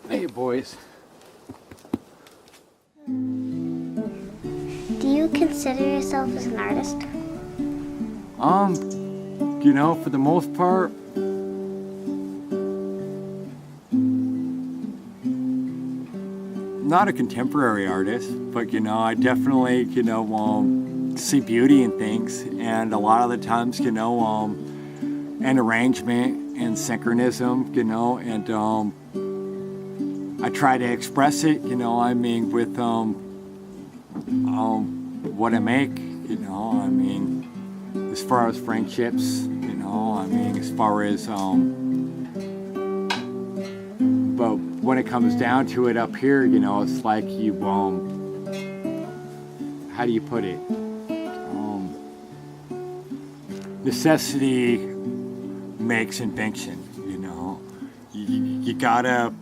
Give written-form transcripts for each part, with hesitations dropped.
Hey, boys. Do you consider yourself as an artist? For the most part, not a contemporary artist, but, I definitely, see beauty in things. And a lot of the times, an arrangement and synchronism, and, I try to express it, with, what I make, as far as friendships, as far as, but when it comes down to it up here, it's like you, how do you put it? Necessity makes invention, You gotta,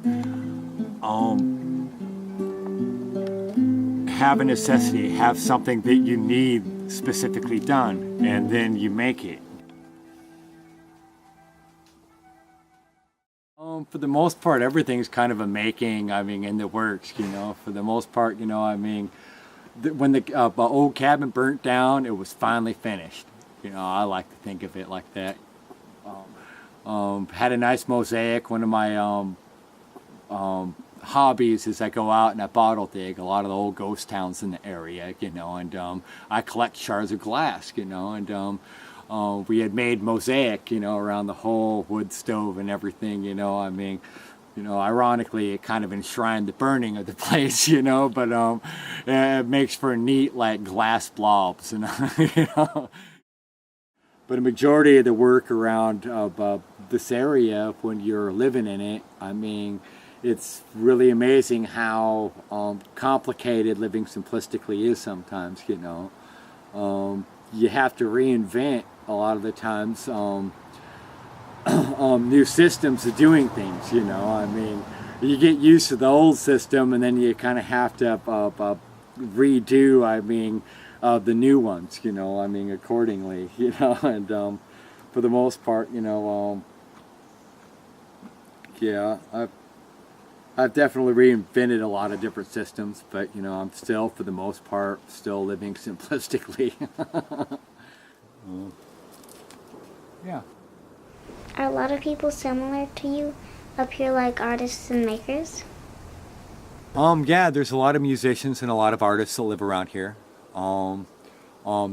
have a necessity, have something that you need specifically done, and then you make it. For the most part, everything's kind of a making, in the works, for the most part, when the old cabin burnt down, it was finally finished. I like to think of it like that. Had a nice mosaic. One of my hobbies is I go out and I bottle dig a lot of the old ghost towns in the area, and I collect shards of glass, and we had made mosaic, around the whole wood stove and everything, ironically it kind of enshrined the burning of the place, but it makes for neat like glass blobs, But a majority of the work around this area, when you're living in it, it's really amazing how complicated living simplistically is sometimes, You have to reinvent a lot of the times new systems of doing things, You get used to the old system and then you kind of have to redo, the new ones, accordingly, and for the most part, yeah, I've definitely reinvented a lot of different systems, but I'm still, for the most part, still living simplistically. Yeah. Are a lot of people similar to you up here, like artists and makers? Yeah, there's a lot of musicians and a lot of artists that live around here.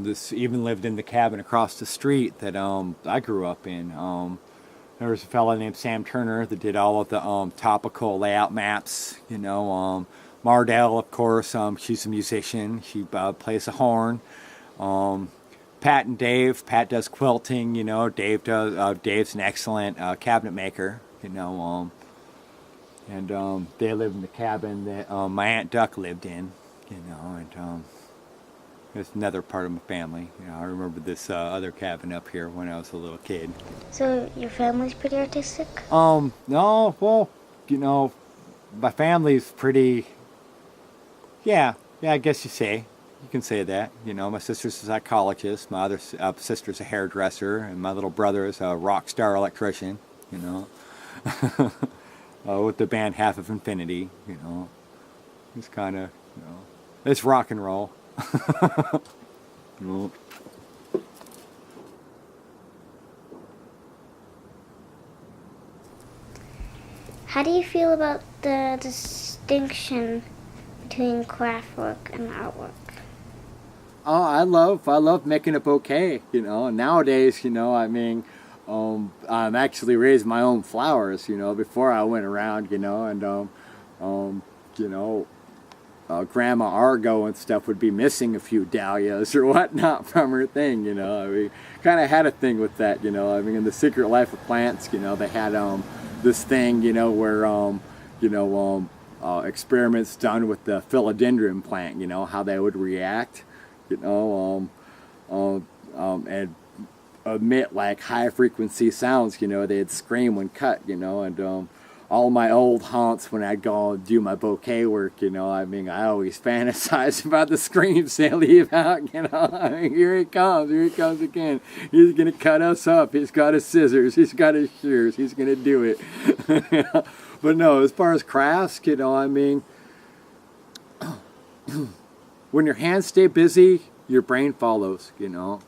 This even lived in the cabin across the street that I grew up in. There was a fellow named Sam Turner that did all of the topical layout maps. Mardell, of course, she's a musician. She plays the horn. Pat and Dave. Pat does quilting. Dave does. Dave's an excellent cabinet maker. And they live in the cabin that my Aunt Duck lived in. And it's another part of my family. I remember this other cabin up here when I was a little kid. So your family's pretty artistic? No, well, my family's pretty, yeah, I guess you can say that. My sister's a psychologist, my other sister's a hairdresser, and my little brother is a rock star electrician, with the band Half of Infinity, It's kind of, it's rock and roll. No. How do you feel about the distinction between craft work and artwork? Oh, I love making a bouquet, Nowadays, I'm actually raising my own flowers, before I went around, and Grandma Argo and stuff would be missing a few dahlias or whatnot from her thing, kind of had a thing with that, in The Secret Life of Plants, they had this thing, where experiments done with the philodendron plant, how they would react, and emit like high frequency sounds, they'd scream when cut, and all my old haunts when I'd go and do my bouquet work, you know. I mean, I always fantasize about the screams they leave out, you know. I mean, here he comes again. He's gonna cut us up. He's got his scissors, he's got his shears, he's gonna do it. But no, as far as crafts, you know, I mean, when your hands stay busy, your brain follows, you know.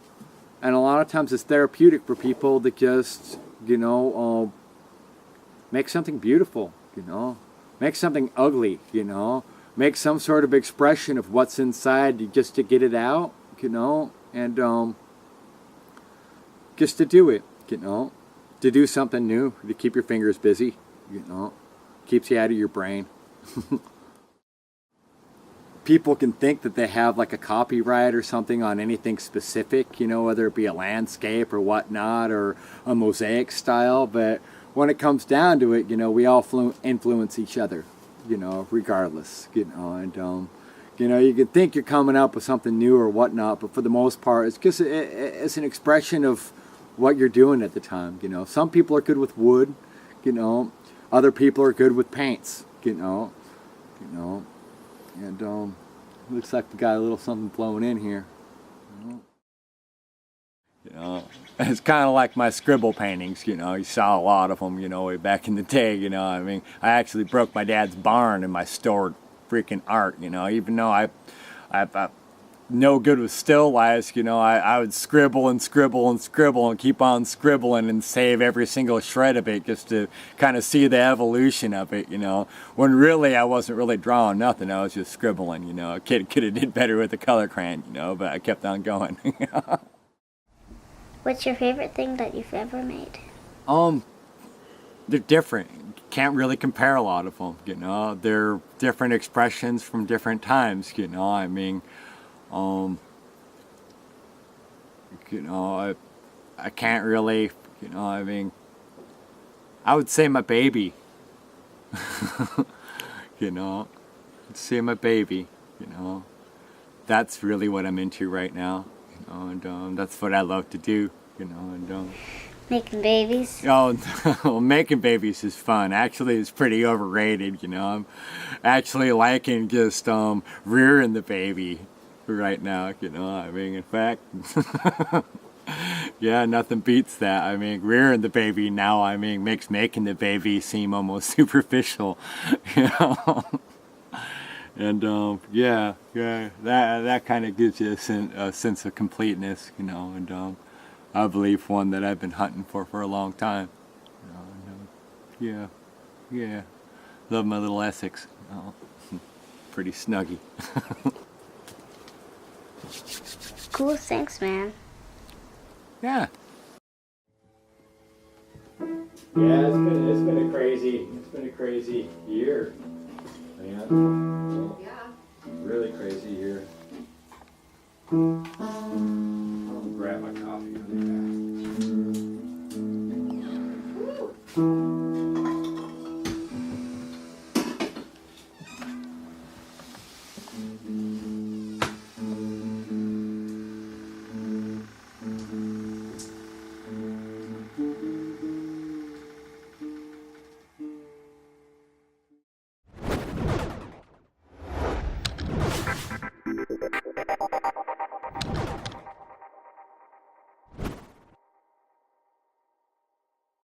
And a lot of times it's therapeutic for people to just, you know, make something beautiful, you know. Make something ugly, you know. Make some sort of expression of what's inside just to get it out, you know. And just to do it, you know. To do something new, to keep your fingers busy, you know. Keeps you out of your brain. People can think that they have like a copyright or something on anything specific, you know, whether it be a landscape or whatnot or a mosaic style, but when it comes down to it, you know, we all influence each other, you know, regardless, you know. And you know, you can think you're coming up with something new or whatnot, but for the most part, it's just it's an expression of what you're doing at the time, you know. Some people are good with wood, you know. Other people are good with paints, you know. And looks like we got a little something flowing in here. You know, it's kind of like my scribble paintings, you know. You saw a lot of them, you know, way back in the day, you know. I mean, I actually broke my dad's barn in my stored freaking art, you know. Even though I'm no good with still lives, you know, I would scribble and scribble and scribble and keep on scribbling and save every single shred of it just to kind of see the evolution of it, you know. When really I wasn't really drawing nothing, I was just scribbling, you know. A kid could have did better with a color crayon, you know, but I kept on going. What's your favorite thing that you've ever made? They're different. Can't really compare a lot of them, you know. They're different expressions from different times, you know. I mean, you know, I can't really, you know, I mean, I would say my baby, you know, I'd say my baby, you know, that's really what I'm into right now, you know, and that's what I love to do, you know, and Making babies? oh, making babies is fun. Actually, it's pretty overrated, you know. I'm actually liking just rearing the baby right now, you know. I mean, in fact, yeah, nothing beats that. I mean, rearing the baby now, I mean, makes making the baby seem almost superficial, you know. And yeah, that kind of gives you a sense of completeness, you know. And I believe one that I've been hunting for a long time, you know. And, yeah, love my little Essex. Oh, pretty snuggy. Cool, thanks, man. Yeah. Yeah, it's been a crazy year. Yeah. Really crazy year. I'll grab my coffee really fast.